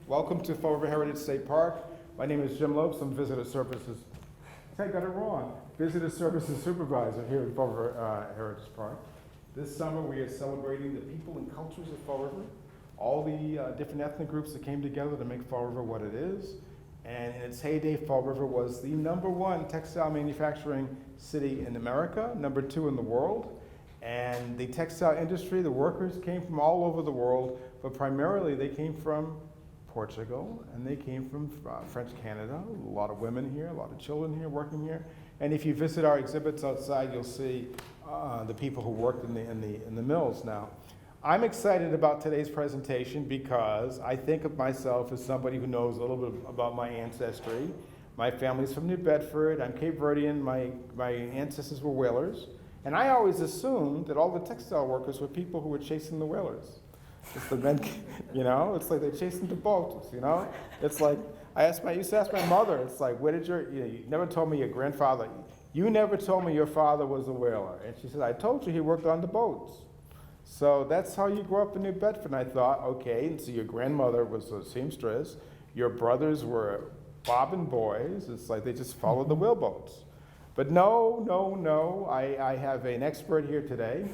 Welcome to Fall River Heritage State Park. My name is Jim Lopes. I'm Visitor Services. I got it wrong. Visitor Services Supervisor here at Fall River Heritage Park. This summer we are celebrating the people and cultures of Fall River, all the different ethnic groups that came together to make Fall River what it is. And in its heyday, Fall River was the #1 textile manufacturing city in America, #2 in the world. And the textile industry, the workers came from all over the world, but primarily they came from Portugal, and they came from French Canada. A lot of women here, a lot of children here working here. And if you visit our exhibits outside, you'll see the people who worked in the mills. Now, I'm excited about today's presentation because I think of myself as somebody who knows a little bit about my ancestry. My family's from New Bedford. I'm Cape Verdean. My ancestors were whalers. And I always assumed that all the textile workers were people who were chasing the whalers. It's the men, it's like they're chasing the boats, It's like, I used to ask my mother, it's like, where did you never told me your grandfather, you never told me your father was a whaler. And she said, I told you he worked on the boats. So that's how you grew up in New Bedford. And I thought, okay, and so your grandmother was a seamstress, your brothers were bobbin boys, it's like they just followed the whaleboats. But no, I have an expert here today.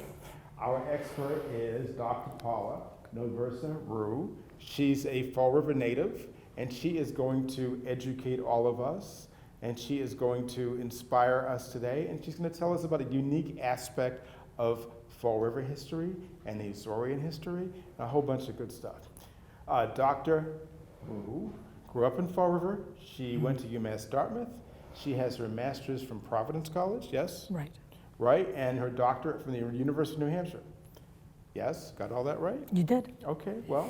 Our expert is Dr. Paula Rioux. She's a Fall River native, and she is going to educate all of us, and she is going to inspire us today, and she's going to tell us about a unique aspect of Fall River history and Azorean history, and a whole bunch of good stuff. Dr. Rioux grew up in Fall River. She went to UMASS Dartmouth. She has her master's from Providence College, yes? Right, and her doctorate from the University of New Hampshire. Yes, got all that right? You did. Okay, well.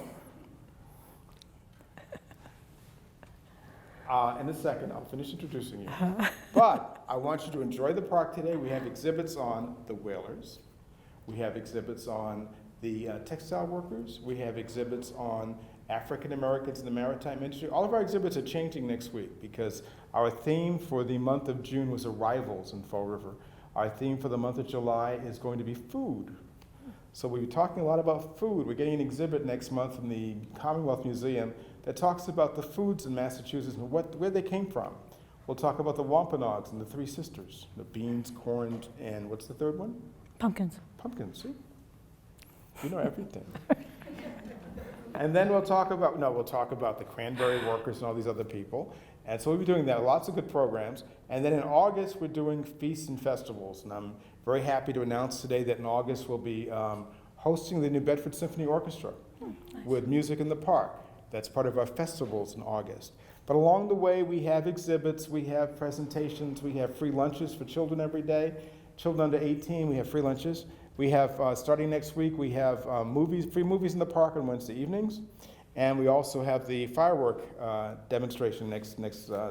In a second, I'll finish introducing you. But I want you to enjoy the park today. We have exhibits on the whalers. We have exhibits on the textile workers. We have exhibits on African Americans in the maritime industry. All of our exhibits are changing next week because our theme for the month of June was arrivals in Fall River. Our theme for the month of July is going to be food. So we'll be talking a lot about food. We're getting an exhibit next month from the Commonwealth Museum that talks about the foods in Massachusetts and where they came from. We'll talk about the Wampanoags and the Three Sisters, the beans, corn, and what's the third one? Pumpkins. Pumpkins, see? You know everything. And then we'll talk about the cranberry workers and all these other people. And so we'll be doing that, lots of good programs. And then in August, we're doing feasts and festivals. And I'm very happy to announce today that in August, we'll be hosting the New Bedford Symphony Orchestra with Music in the Park. That's part of our festivals in August. But along the way, we have exhibits, we have presentations, we have free lunches for children every day. Children under 18, we have free lunches. We have, starting next week, we have free movies in the park on Wednesday evenings. And we also have the firework demonstration next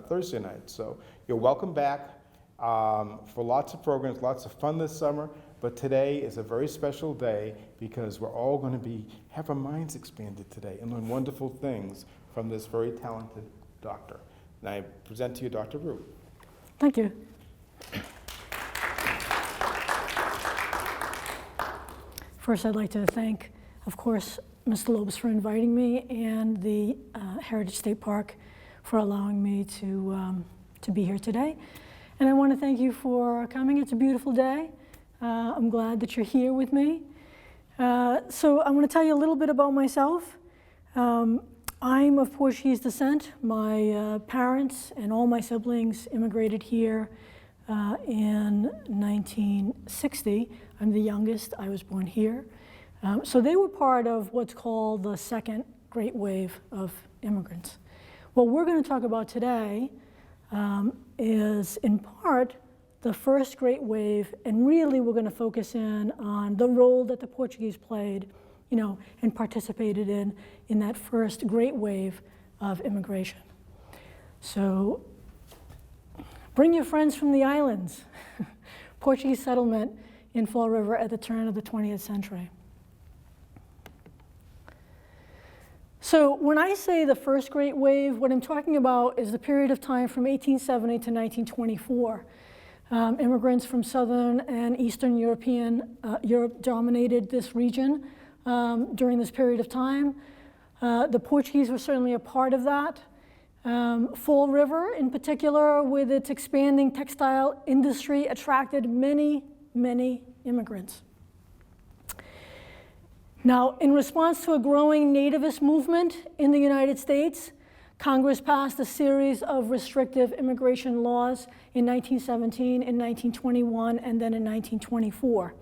Thursday night. So you're welcome back for lots of programs, lots of fun this summer. But today is a very special day because we're all going to have our minds expanded today and learn wonderful things from this very talented doctor. And I present to you Dr. Rioux. Thank you. First, I'd like to thank, of course, Mr. Lopes for inviting me and the Heritage State Park for allowing me to be here today. And I want to thank you for coming. It's a beautiful day. I'm glad that you're here with me. So I want to tell you a little bit about myself. I'm of Portuguese descent. My parents and all my siblings immigrated here in 1960. I'm the youngest. I was born here. So they were part of what's called the second great wave of immigrants. What we're going to talk about today is in part the first great wave, and really we're going to focus in on the role that the Portuguese played, and participated in that first great wave of immigration. So bring your friends from the islands. Portuguese settlement in Fall River at the turn of the 20th century. So when I say the first great wave, what I'm talking about is the period of time from 1870 to 1924. Immigrants from Southern and Eastern Europe dominated this region during this period of time. The Portuguese were certainly a part of that. Fall River, in particular, with its expanding textile industry, attracted many, many immigrants. Now, in response to a growing nativist movement in the United States, Congress passed a series of restrictive immigration laws in 1917, in 1921, and then in 1924.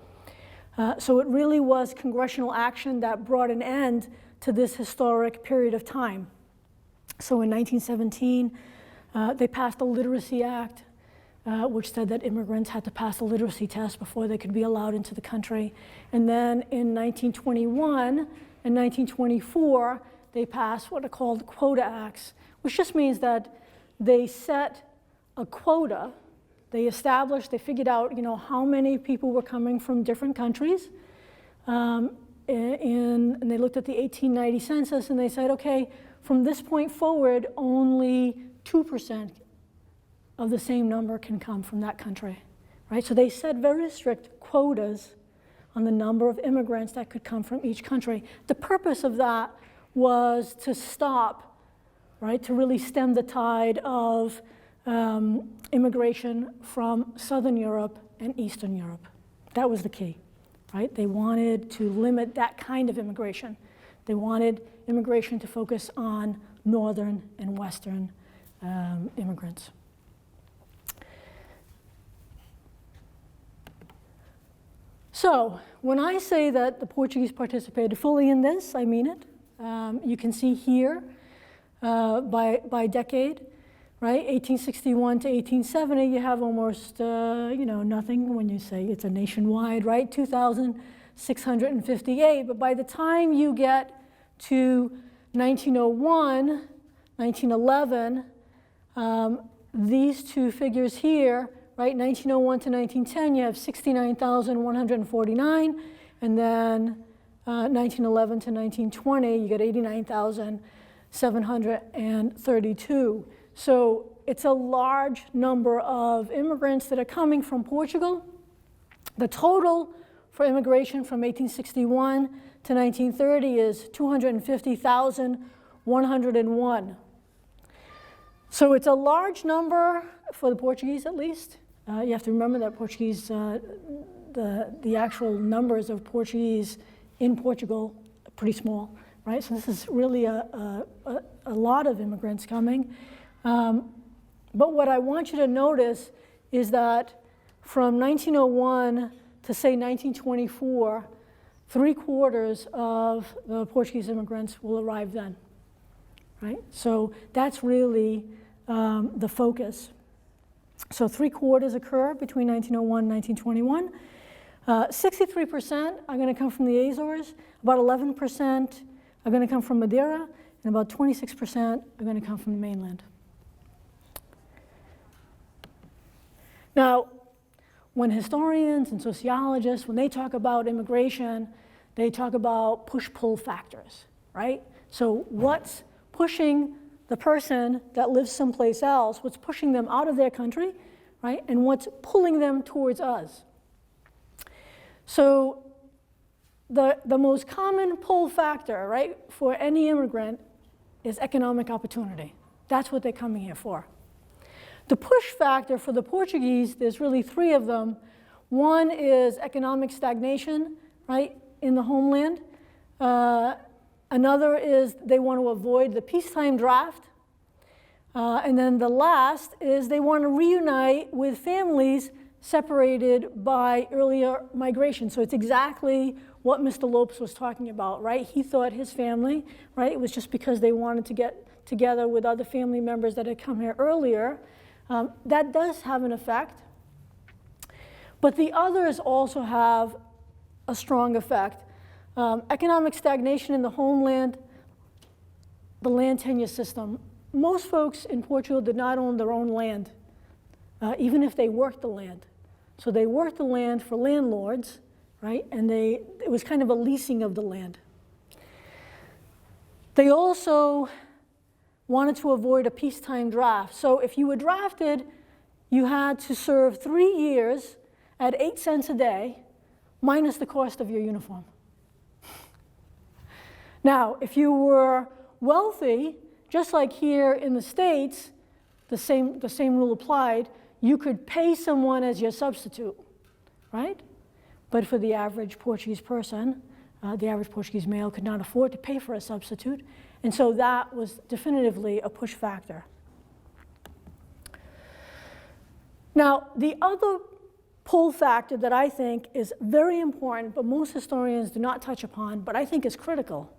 So it really was congressional action that brought an end to this historic period of time. So in 1917, they passed the Literacy Act, which said that immigrants had to pass a literacy test before they could be allowed into the country. And then in 1921 and 1924, they passed what are called Quota Acts, which just means that they set a quota. They figured out, how many people were coming from different countries. And they looked at the 1890 census and they said, okay, from this point forward, only 2% of the same number can come from that country, right? So they set very strict quotas on the number of immigrants that could come from each country. The purpose of that was to stop, right, to really stem the tide of immigration from Southern Europe and Eastern Europe. That was the key, right? They wanted to limit that kind of immigration. They wanted immigration to focus on Northern and Western immigrants. So when I say that the Portuguese participated fully in this, I mean it. You can see here by decade, right? 1861 to 1870, you have almost nothing when you say it's a nationwide, right? 2,658. But by the time you get to 1901, 1911, these two figures here, right, 1901 to 1910, you have 69,149, and then 1911 to 1920, you get 89,732. So it's a large number of immigrants that are coming from Portugal. The total for immigration from 1861 to 1930 is 250,101. So it's a large number for the Portuguese, at least. You have to remember that Portuguese, the actual numbers of Portuguese in Portugal are pretty small, right? So this is really a lot of immigrants coming. But what I want you to notice is that from 1901 to say 1924, 3/4 of the Portuguese immigrants will arrive then, right? So that's really the focus. So 3/4 occur between 1901 and 1921. 63% are going to come from the Azores, about 11% are going to come from Madeira, and about 26% are going to come from the mainland. Now, when historians and sociologists, when they talk about immigration, they talk about push-pull factors, right? So what's pushing the person that lives someplace else, what's pushing them out of their country, right? And what's pulling them towards us. So the most common pull factor, right, for any immigrant is economic opportunity. That's what they're coming here for. The push factor for the Portuguese, there's really three of them. One is economic stagnation, right, in the homeland. Another is they want to avoid the peacetime draft. And then the last is they want to reunite with families separated by earlier migration. So it's exactly what Mr. Lopes was talking about, right? He thought his family, right, it was just because they wanted to get together with other family members that had come here earlier. That does have an effect. But the others also have a strong effect. Economic stagnation in the homeland, the land tenure system. Most folks in Portugal did not own their own land, even if they worked the land. So they worked the land for landlords, right? And it was kind of a leasing of the land. They also wanted to avoid a peacetime draft. So if you were drafted, you had to serve 3 years at 8 cents a day, minus the cost of your uniform. Now, if you were wealthy, just like here in the States, the same rule applied, you could pay someone as your substitute, right? But for the average Portuguese person, the average Portuguese male could not afford to pay for a substitute, and so that was definitively a push factor. Now, the other pull factor that I think is very important, but most historians do not touch upon, but I think is critical,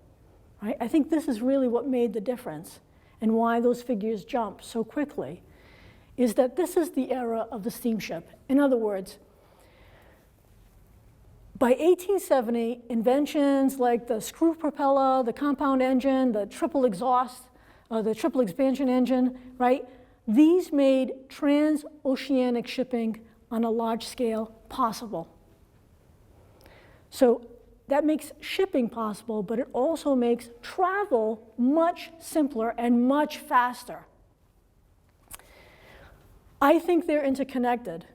right? I think this is really what made the difference and why those figures jump so quickly, is that this is the era of the steamship. In other words, by 1870, inventions like the screw propeller, the compound engine, the triple exhaust, the triple expansion engine, right? These made transoceanic shipping on a large scale possible. So that makes shipping possible, but it also makes travel much simpler and much faster. I think they're interconnected.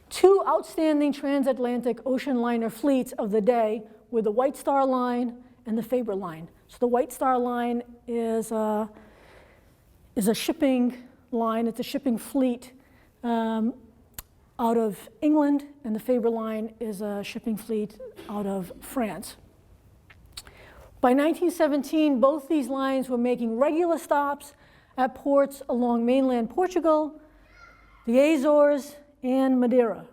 Two outstanding transatlantic ocean liner fleets of the day were the WhiteStar Line and the Faber Line. So the WhiteStar Line is a shipping line, it's a shipping fleet out of England, and the Faber Line is a shipping fleet out of France. By 1917, both these lines were making regular stops at ports along mainland Portugal, the Azores, and Madeira.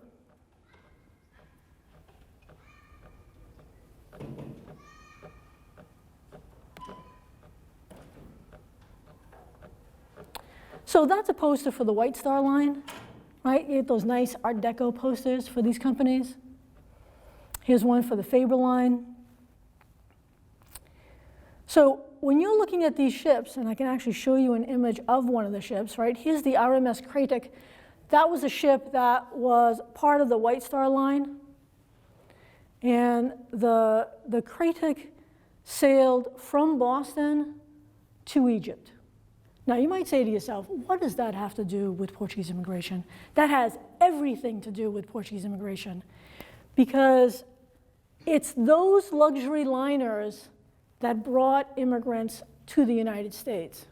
So that's a poster for the WhiteStar Line, right? You get those nice Art Deco posters for these companies. Here's one for the Faber Line. So when you're looking at these ships, and I can actually show you an image of one of the ships, right? Here's the RMS Kratic. That was a ship that was part of the WhiteStar Line. And the Kratic sailed from Boston to Egypt. Now, you might say to yourself, what does that have to do with Portuguese immigration? That has everything to do with Portuguese immigration, because it's those luxury liners that brought immigrants to the United States,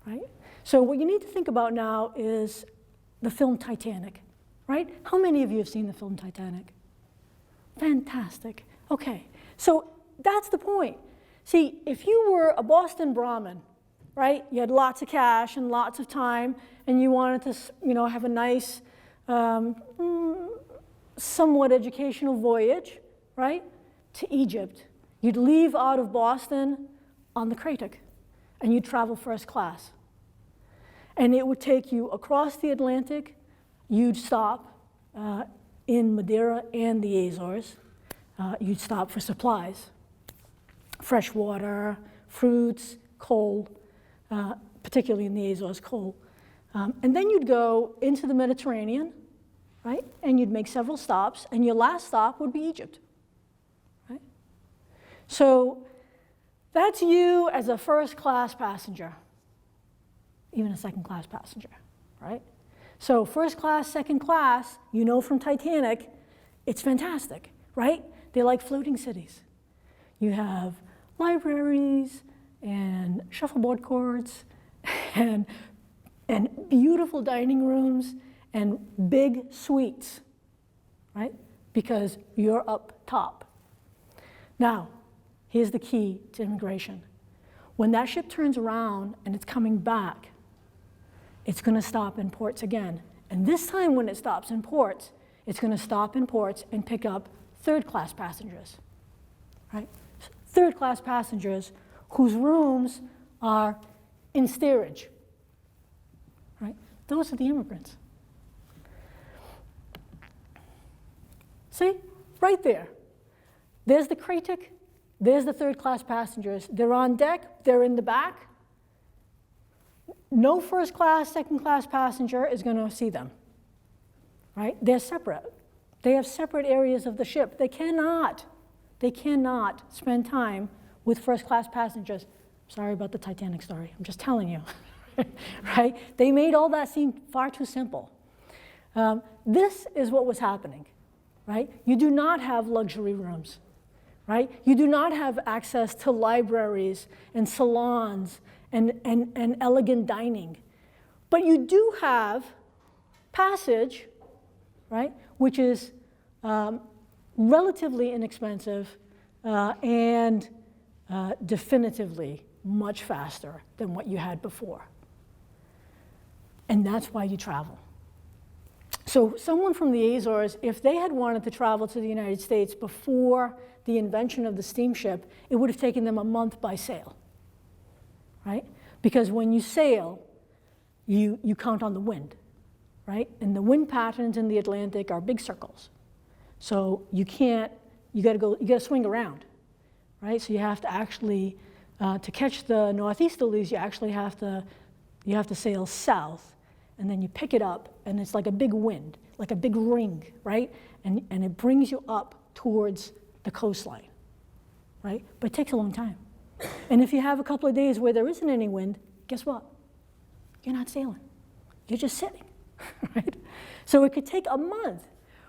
right? So what you need to think about now is the film Titanic, right? How many of you have seen the film Titanic? Fantastic. Okay, so that's the point. See, if you were a Boston Brahmin, right? You had lots of cash and lots of time, and you wanted to, have a nice, somewhat educational voyage, right, to Egypt. You'd leave out of Boston on the Kratic, and you'd travel first class. And it would take you across the Atlantic. You'd stop in Madeira and the Azores. You'd stop for supplies, fresh water, fruits, coal, particularly in the Azores, coal. And then you'd go into the Mediterranean, right? And you'd make several stops, and your last stop would be Egypt, right? So that's you as a first-class passenger, even a second-class passenger, right? So first class, second class, from Titanic, it's fantastic, right? They're like floating cities. You have libraries, and shuffleboard courts, and beautiful dining rooms, and big suites, right? Because you're up top. Now, here's the key to immigration. When that ship turns around and it's coming back, it's going to stop in ports again. And this time when it stops in ports, it's going to stop in ports and pick up third-class passengers, right? Third-class passengers whose rooms are in steerage, right? Those are the immigrants. See, right there. There's the Kratic, there's the third-class passengers. They're on deck, they're in the back. No first-class, second-class passenger is going to see them, right? They're separate. They have separate areas of the ship. They cannot spend time with first-class passengers. Sorry about the Titanic story. I'm just telling you. right? They made all that seem far too simple. This is what was happening, right? You do not have luxury rooms, right? You do not have access to libraries and salons and elegant dining. But you do have passage, right, which is relatively inexpensive and definitively much faster than what you had before. And that's why you travel. So someone from the Azores, if they had wanted to travel to the United States before the invention of the steamship, it would have taken them a month by sail, right? Because when you sail, you count on the wind, right? And the wind patterns in the Atlantic are big circles. So you gotta swing around, right? So you have to actually, to catch the northeasterlies, you actually have to sail south, and then you pick it up, and it's like a big wind, like a big ring, right? And it brings you up towards the coastline, right? But it takes a long time. And if you have a couple of days where there isn't any wind, guess what? You're not sailing. You're just sitting, right? So it could take a month,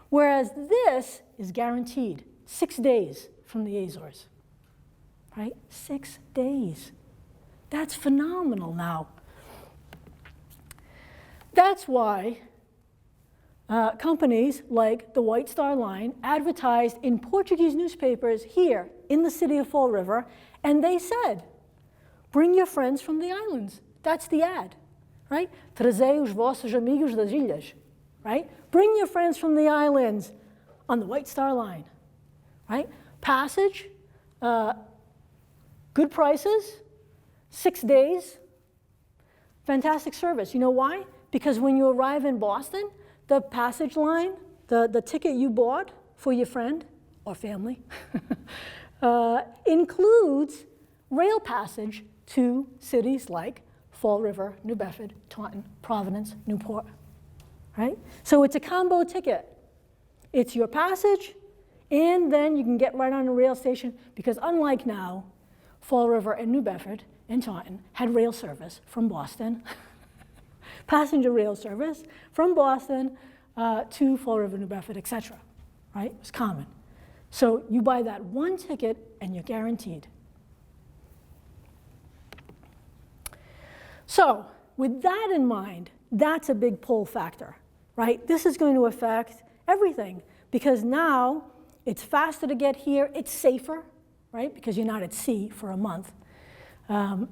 whereas this is guaranteed 6 days from the Azores, right? 6 days. That's phenomenal now. That's why companies like the WhiteStar Line advertised in Portuguese newspapers here in the city of Fall River, and they said, bring your friends from the islands. That's the ad, right? Trazei os vossos amigos das ilhas, right? Bring your friends from the islands on the WhiteStar Line, right? Passage, good prices, 6 days, fantastic service. You know why? Because when you arrive in Boston, the passage line, the ticket you bought for your friend or family, includes rail passage to cities like Fall River, New Bedford, Taunton, Providence, Newport, right? So it's a combo ticket. It's your passage, and then you can get right on a rail station, because unlike now, Fall River and New Bedford and Taunton had rail service from Boston, passenger rail service from Boston to Fall River, New Bedford, et cetera, right? It was common. So you buy that one ticket and you're guaranteed. So with that in mind, that's a big pull factor, right? This is going to affect everything, because now it's faster to get here, it's safer, right? Because you're not at sea for a month.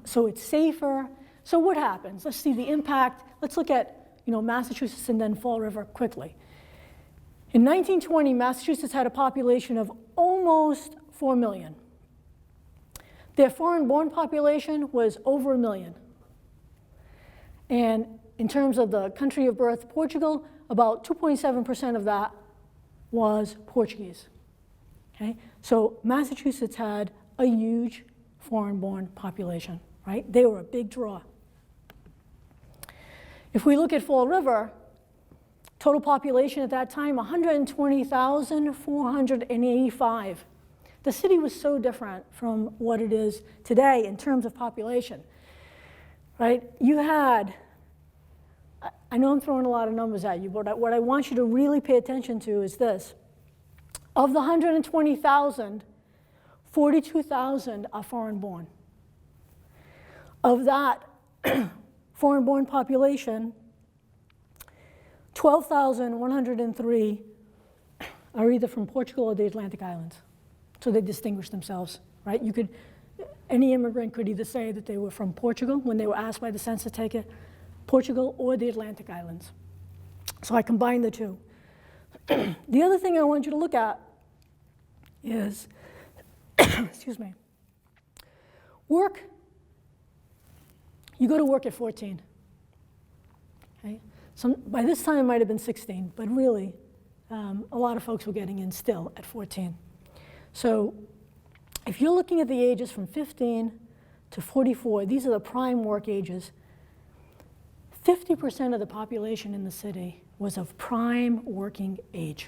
So it's safer. So what happens? Let's see the impact. Let's look at Massachusetts and then Fall River quickly. In 1920, Massachusetts had a population of almost 4 million. Their foreign-born population was over 1 million. And in terms of the country of birth, Portugal, about 2.7% of that was Portuguese. Okay? So Massachusetts had a huge foreign-born population, right? They were a big draw. If we look at Fall River, total population at that time, 120,485. The city was so different from what it is today in terms of population, right? You had, I know I'm throwing a lot of numbers at you, but what I want you to really pay attention to is this. Of the 120,000, 42,000 are foreign-born. Of that foreign-born population, 12,103 are either from Portugal or the Atlantic Islands. So they distinguish themselves, right? Any immigrant could either say that they were from Portugal when they were asked by the census taker, Portugal or the Atlantic Islands. So I combined the two. The other thing I want you to look at is, excuse me, work. You go to work at 14, okay? By this time it might have been 16, but really a lot of folks were getting in still at 14. So if you're looking at the ages from 15 to 44, these are the prime work ages. 50% of the population in the city was of prime working age,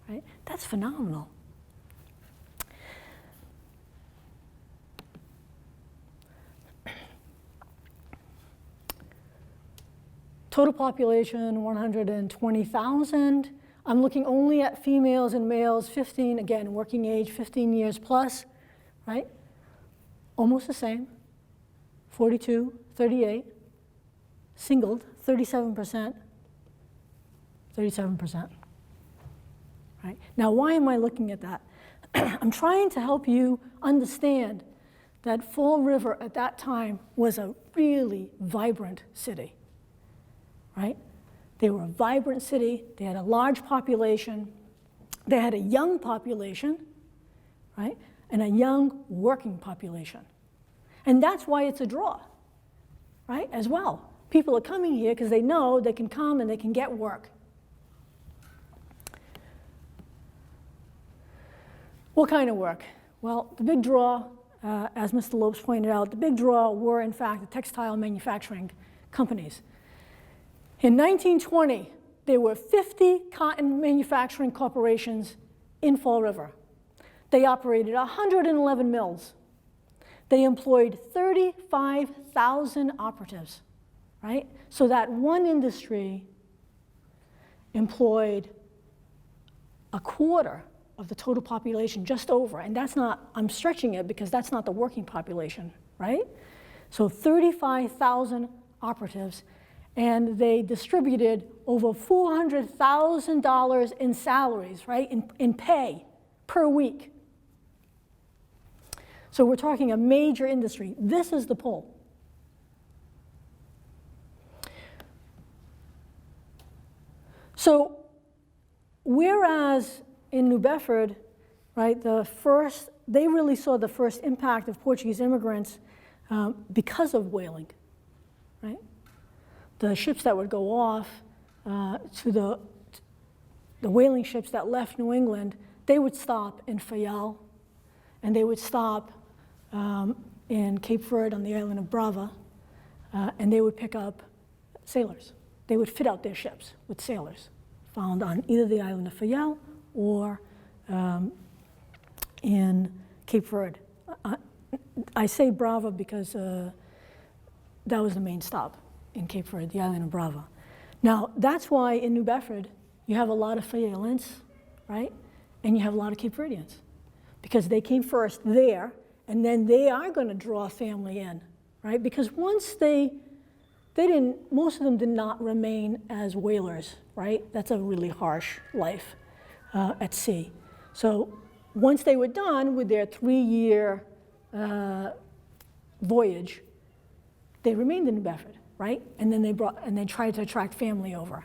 right? That's phenomenal. Total population, 120,000. I'm looking only at females and males, 15, again, working age, 15 years plus, right? Almost the same, 42, 38. Singled, 37%, 37%. Right? Now, why am I looking at that? I'm trying to help you understand that Fall River at that time was a really vibrant city, right? They were a vibrant city, they had a large population, they had a young population, right? And a young working population. And that's why it's a draw, right, as well. People are coming here because they know they can come and they can get work. What kind of work? Well, the big draw, as Mr. Lopes pointed out, the big draw were, in fact, the textile manufacturing companies. In 1920, there were 50 cotton manufacturing corporations in Fall River. They operated 111 mills. They employed 35,000 operatives, right? So that one industry employed a quarter of the total population, just over, and that's not, I'm stretching it because that's not the working population, right? So 35,000 operatives, and they distributed over $400,000 in salaries, right, in pay per week. So we're talking a major industry. This is the pull. So whereas in New Bedford, right, they really saw the first impact of Portuguese immigrants because of whaling, right? The ships that would go off to the whaling ships that left New England, they would stop in Fayal, and they would stop in Cape Verde on the island of Brava, and they would pick up sailors. They would fit out their ships with sailors found on either the island of Fayal or in Cape Verde. I say Brava because that was the main stop in Cape Verde, the island of Brava. Now, that's why in New Bedford, you have a lot of Fayalans, right? And you have a lot of Cape Verdeans, because they came first there, and then they are going to draw a family in, right? Because once they didn't, most of them did not remain as whalers, right? That's a really harsh life at sea. So once they were done with their 3-year voyage, they remained in New Bedford, right? And then they tried to attract family over.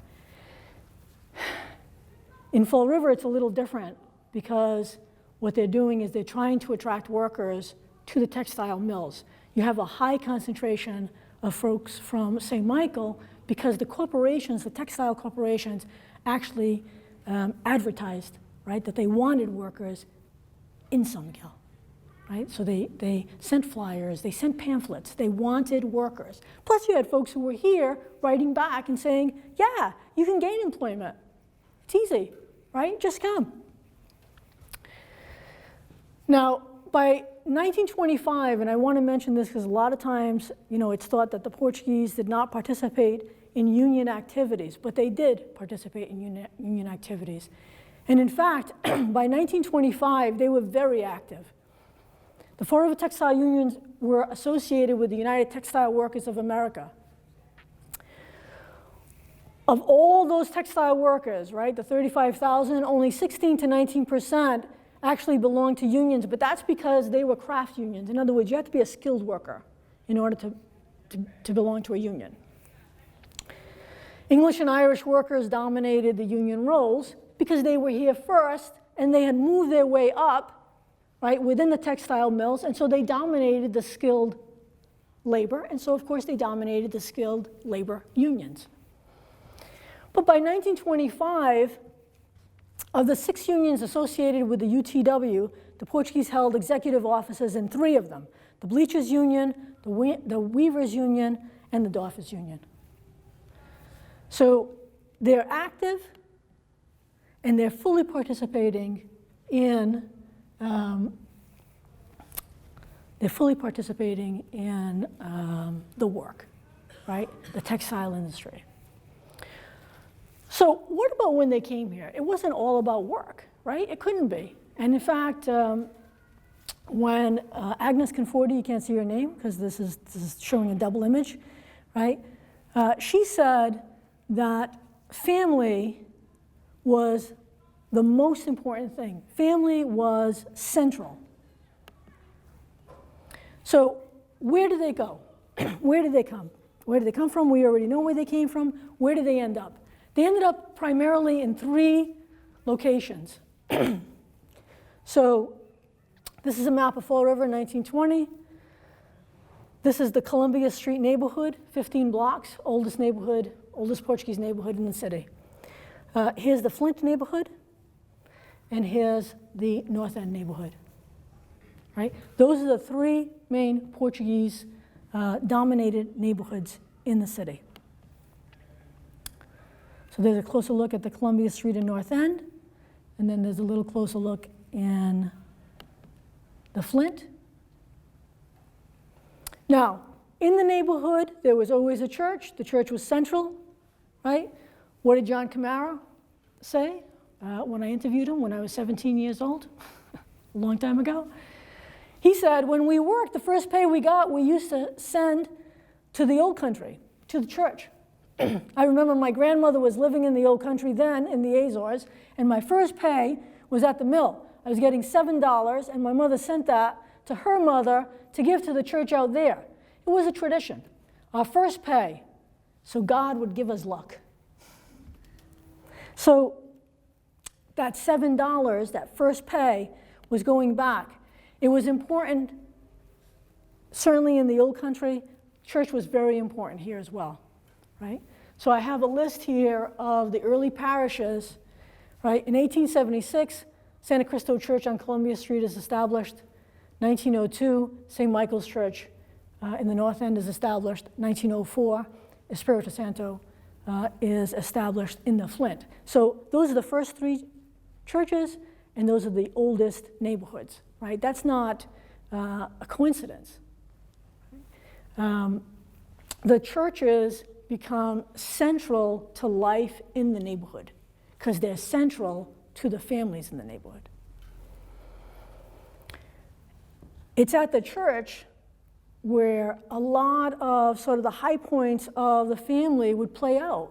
In Fall River, it's a little different, because what they're doing is they're trying to attract workers to the textile mills. You have a high concentration of folks from St. Michael, because the corporations, the textile corporations, actually advertised, right, that they wanted workers in San Miguel, right? So they sent flyers, they sent pamphlets, they wanted workers. Plus you had folks who were here writing back and saying, yeah, you can gain employment. It's easy, right? Just come. Now, by 1925, and I want to mention this because a lot of times, you know, it's thought that the Portuguese did not participate in union activities, but they did participate in union activities. And in fact, by 1925, they were very active. The Fall River textile unions were associated with the United Textile Workers of America. Of all those textile workers, right, the 35,000, only 16 to 19% actually belonged to unions, but that's because they were craft unions. In other words, you have to be a skilled worker in order to belong to a union. English and Irish workers dominated the union rolls because they were here first and they had moved their way up, right, within the textile mills, and so they dominated the skilled labor, and so of course they dominated the skilled labor unions. But by 1925, of the 6 unions associated with the UTW, the Portuguese held executive offices in 3 of them: the Bleachers Union, the Weavers Union, and the Doffers Union. So they're active, and they're fully participating in the work, right? The textile industry. So what about when they came here? It wasn't all about work, right? It couldn't be. And in fact, when Agnes Conforti, you can't see her name because this is showing a double image, right? She said that family was the most important thing. Family was central. So where do they go? Where did they come? Where did they come from? We already know where they came from. Where did they end up? They ended up primarily in 3 locations. So this is a map of Fall River, 1920. This is the Columbia Street neighborhood, 15 blocks, oldest neighborhood, oldest Portuguese neighborhood in the city. Here's the Flint neighborhood, and here's the North End neighborhood. Right? Those are the 3 main Portuguese dominated neighborhoods in the city. So there's a closer look at the Columbia Street and North End, and then there's a little closer look in the Flint. Now, in the neighborhood, there was always a church. The church was central, right? What did John Camara say when I interviewed him when I was 17 years old, a long time ago? He said, when we worked, the first pay we got, we used to send to the old country, to the church. I remember my grandmother was living in the old country then, in the Azores, and my first pay was at the mill. I was getting $7, and my mother sent that to her mother to give to the church out there. It was a tradition. Our first pay, so God would give us luck. So that $7, that first pay, was going back. It was important, certainly in the old country. Church was very important here as well, right? So I have a list here of the early parishes, right? In 1876, Santa Cristo Church on Columbia Street is established. 1902, St. Michael's Church in the North End is established. 1904, Espiritu Santo is established in the Flint. So those are the first 3 churches, and those are the oldest neighborhoods, right? That's not a coincidence. The churches become central to life in the neighborhood because they're central to the families in the neighborhood. It's at the church where a lot of sort of the high points of the family would play out,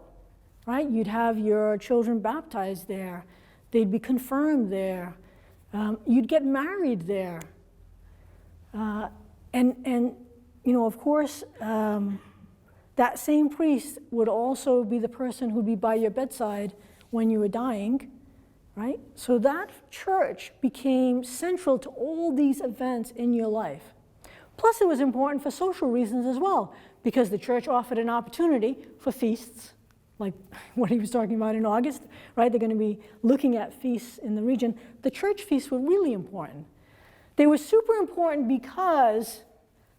right? You'd have your children baptized there. They'd be confirmed there. You'd get married there. And you know, of course, that same priest would also be the person who'd be by your bedside when you were dying, right? So that church became central to all these events in your life. Plus, it was important for social reasons as well, because the church offered an opportunity for feasts, like what he was talking about in August, right? They're going to be looking at feasts in the region. The church feasts were really important. They were super important because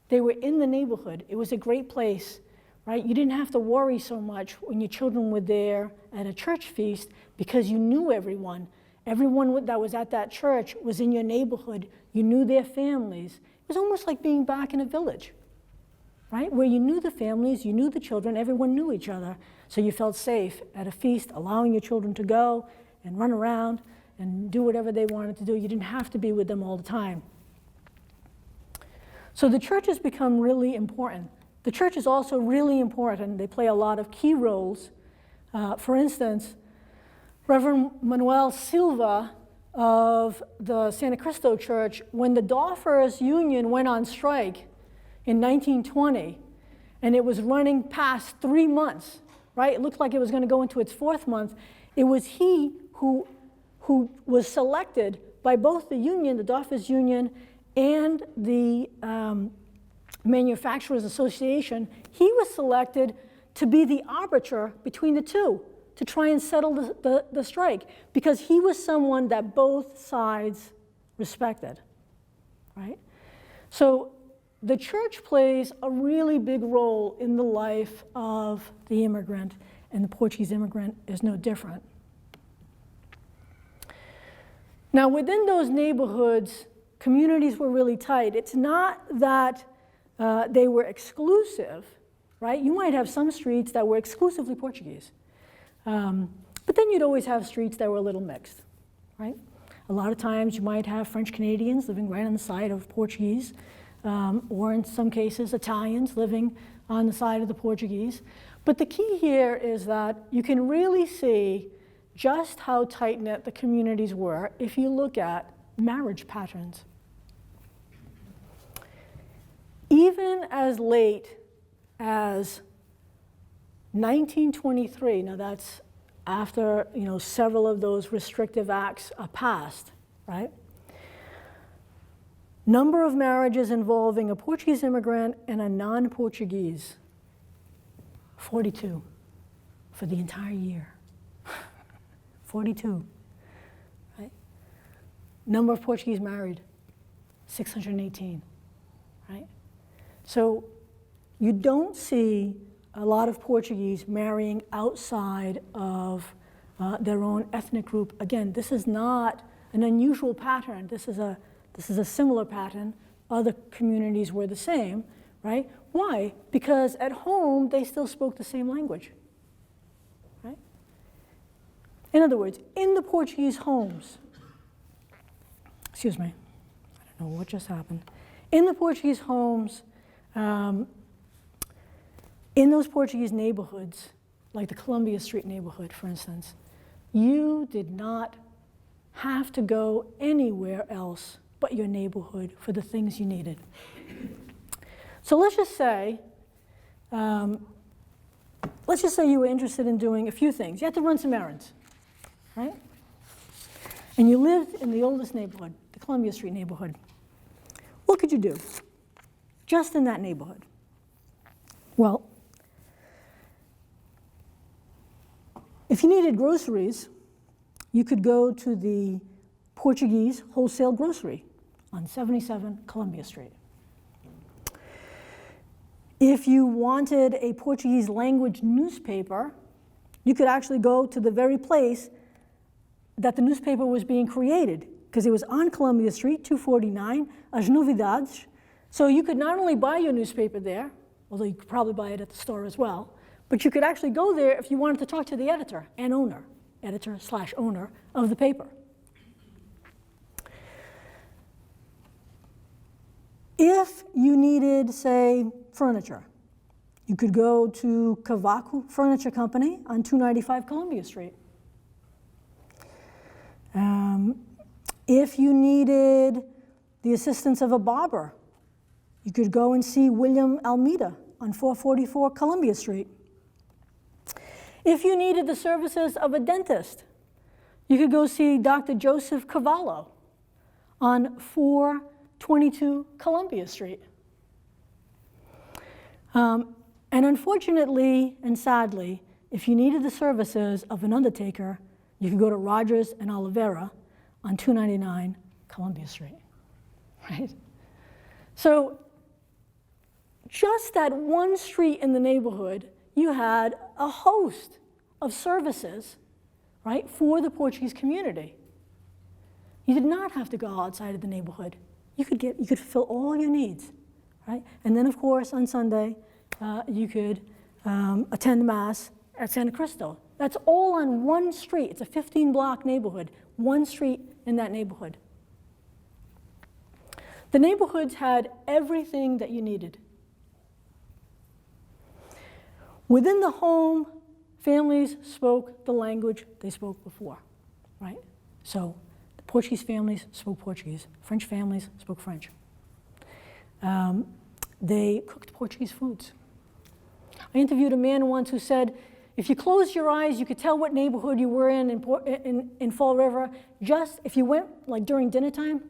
they were in the neighborhood. It was a great place, right? You didn't have to worry so much when your children were there at a church feast because you knew everyone. Everyone that was at that church was in your neighborhood. You knew their families. It was almost like being back in a village, right? Where you knew the families, you knew the children, everyone knew each other. So you felt safe at a feast, allowing your children to go and run around and do whatever they wanted to do. You didn't have to be with them all the time. So the churches become really important. The church is also really important. They play a lot of key roles. For instance, Reverend Manuel Silva of the Santa Cristo Church, when the Doffers Union went on strike in 1920, and it was running past 3 months, right? It looked like it was going to go into its 4th month. It was he who was selected by both the union, the Doffers Union, and the Manufacturers Association. He was selected to be the arbiter between the two, to try and settle the strike, because he was someone that both sides respected, right? So the church plays a really big role in the life of the immigrant, and the Portuguese immigrant is no different. Now, within those neighborhoods, communities were really tight. It's not that they were exclusive, right? You might have some streets that were exclusively Portuguese. But then you'd always have streets that were a little mixed, right? A lot of times you might have French Canadians living right on the side of Portuguese, or in some cases Italians living on the side of the Portuguese. But the key here is that you can really see just how tight-knit the communities were if you look at marriage patterns. Even as late as 1923, now that's after several of those restrictive acts are passed, right? Number of marriages involving a Portuguese immigrant and a non-Portuguese, 42 for the entire year. 42, right? Number of Portuguese married, 618, right? So you don't see a lot of Portuguese marrying outside of their own ethnic group. Again, this is not an unusual pattern. This is a similar pattern. Other communities were the same, right? Why? Because at home, they still spoke the same language, right? In other words, in the Portuguese homes, excuse me, I don't know what just happened. In the Portuguese homes, in those Portuguese neighborhoods, like the Columbia Street neighborhood, for instance, you did not have to go anywhere else but your neighborhood for the things you needed. So let's just say you were interested in doing a few things. You had to run some errands, right? And you lived in the oldest neighborhood, the Columbia Street neighborhood. What could you do just in that neighborhood? Well, if you needed groceries, you could go to the Portuguese wholesale grocery on 77 Columbia Street. If you wanted a Portuguese language newspaper, you could actually go to the very place that the newspaper was being created, because it was on Columbia Street, 249, As Novidades. So you could not only buy your newspaper there, although you could probably buy it at the store as well, but you could actually go there if you wanted to talk to the editor and owner, editor/owner of the paper. If you needed, say, furniture, you could go to Cavaco Furniture Company on 295 Columbia Street. If you needed the assistance of a barber, you could go and see William Almeida on 444 Columbia Street. If you needed the services of a dentist, you could go see Dr. Joseph Cavallo on 422 Columbia Street. And unfortunately and sadly, if you needed the services of an undertaker, you could go to Rogers and Oliveira on 299 Columbia Street, right? So just that one street in the neighborhood, you had a host of services, right, for the Portuguese community. You did not have to go outside of the neighborhood. You could fulfill all your needs, right? And then, of course, on Sunday, you could attend Mass at Santa Cristo. That's all on one street. It's a 15-block neighborhood, one street in that neighborhood. The neighborhoods had everything that you needed. Within the home, families spoke the language they spoke before, right? So the Portuguese families spoke Portuguese. French families spoke French. They cooked Portuguese foods. I interviewed a man once who said, if you closed your eyes, you could tell what neighborhood you were in Fall River. Just if you went like during dinner time,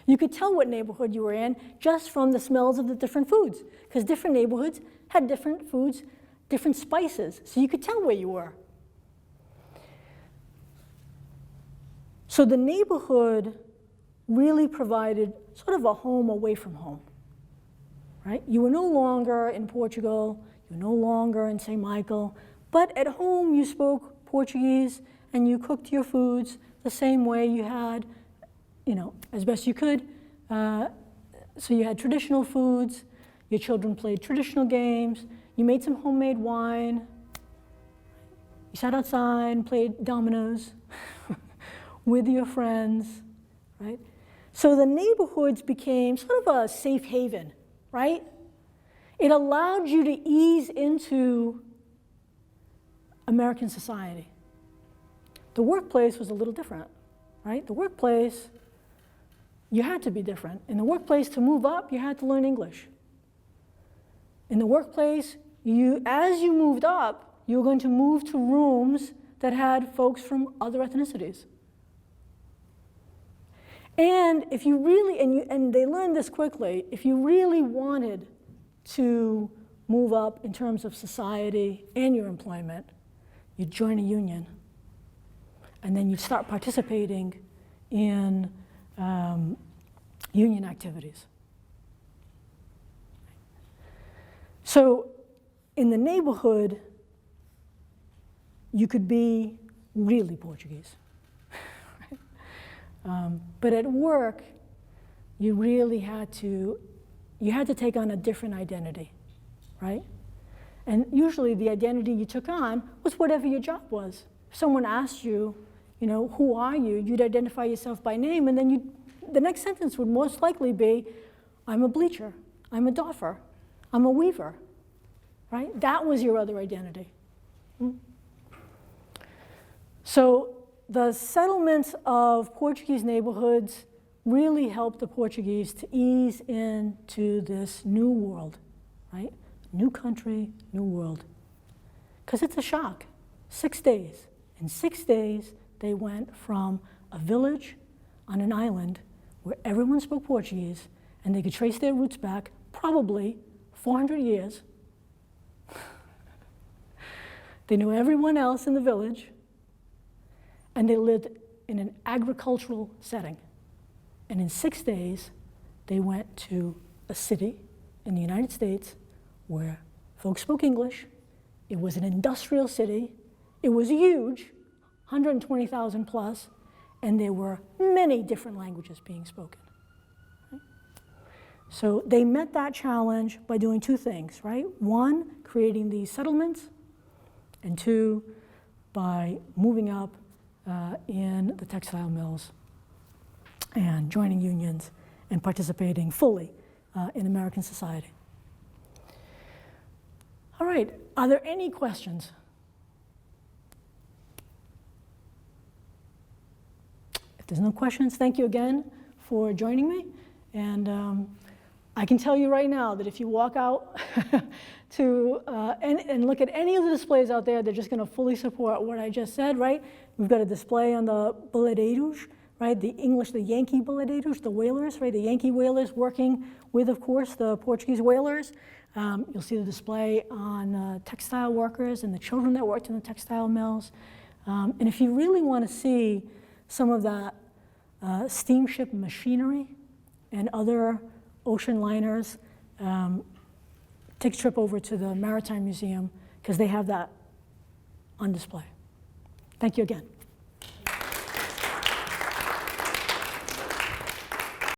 you could tell what neighborhood you were in just from the smells of the different foods, because different neighborhoods had different foods, different spices, so you could tell where you were. So the neighborhood really provided sort of a home away from home, right? You were no longer in Portugal, you were no longer in St. Michael, but at home you spoke Portuguese and you cooked your foods the same way you had, as best you could. So you had traditional foods, your children played traditional games, you made some homemade wine, You sat outside and played dominoes with your friends, right? So the neighborhoods became sort of a safe haven, right? It allowed you to ease into American society. The workplace was a little different, right? The workplace, you had to be different. In the workplace, to move up, you had to learn English. In the workplace, as you moved up, you were going to move to rooms that had folks from other ethnicities. And if you really, and they learned this quickly, if you really wanted to move up in terms of society and your employment, you'd join a union. And then you'd start participating in union activities. So in the neighborhood, you could be really Portuguese. But at work, you really had to take on a different identity, right? And usually the identity you took on was whatever your job was. If someone asked you, who are you? You'd identify yourself by name, and then the next sentence would most likely be, I'm a bleacher, I'm a doffer, I'm a weaver, right? That was your other identity. So the settlements of Portuguese neighborhoods really helped the Portuguese to ease into this new world, right? New country, new world. Because it's a shock. 6 days. In 6 days, they went from a village on an island where everyone spoke Portuguese and they could trace their roots back probably 400 years. They knew everyone else in the village, and they lived in an agricultural setting. And in 6 days, they went to a city in the United States where folks spoke English. It was an industrial city. It was huge, 120,000 plus, and there were many different languages being spoken. Right? So they met that challenge by doing two things, right? One, creating these settlements, and two, by moving up in the textile mills and joining unions and participating fully in American society. All right, are there any questions? If there's no questions, thank you again for joining me. And I can tell you right now that if you walk out and look at any of the displays out there, they're just going to fully support what I just said, right? We've got a display on the boladeiros, right? The Yankee boladeiros, the whalers, right? The Yankee whalers working with, of course, the Portuguese whalers. You'll see the display on textile workers and the children that worked in the textile mills. And if you really want to see some of that steamship machinery and other ocean liners, take a trip over to the Maritime Museum because they have that on display. Thank you again.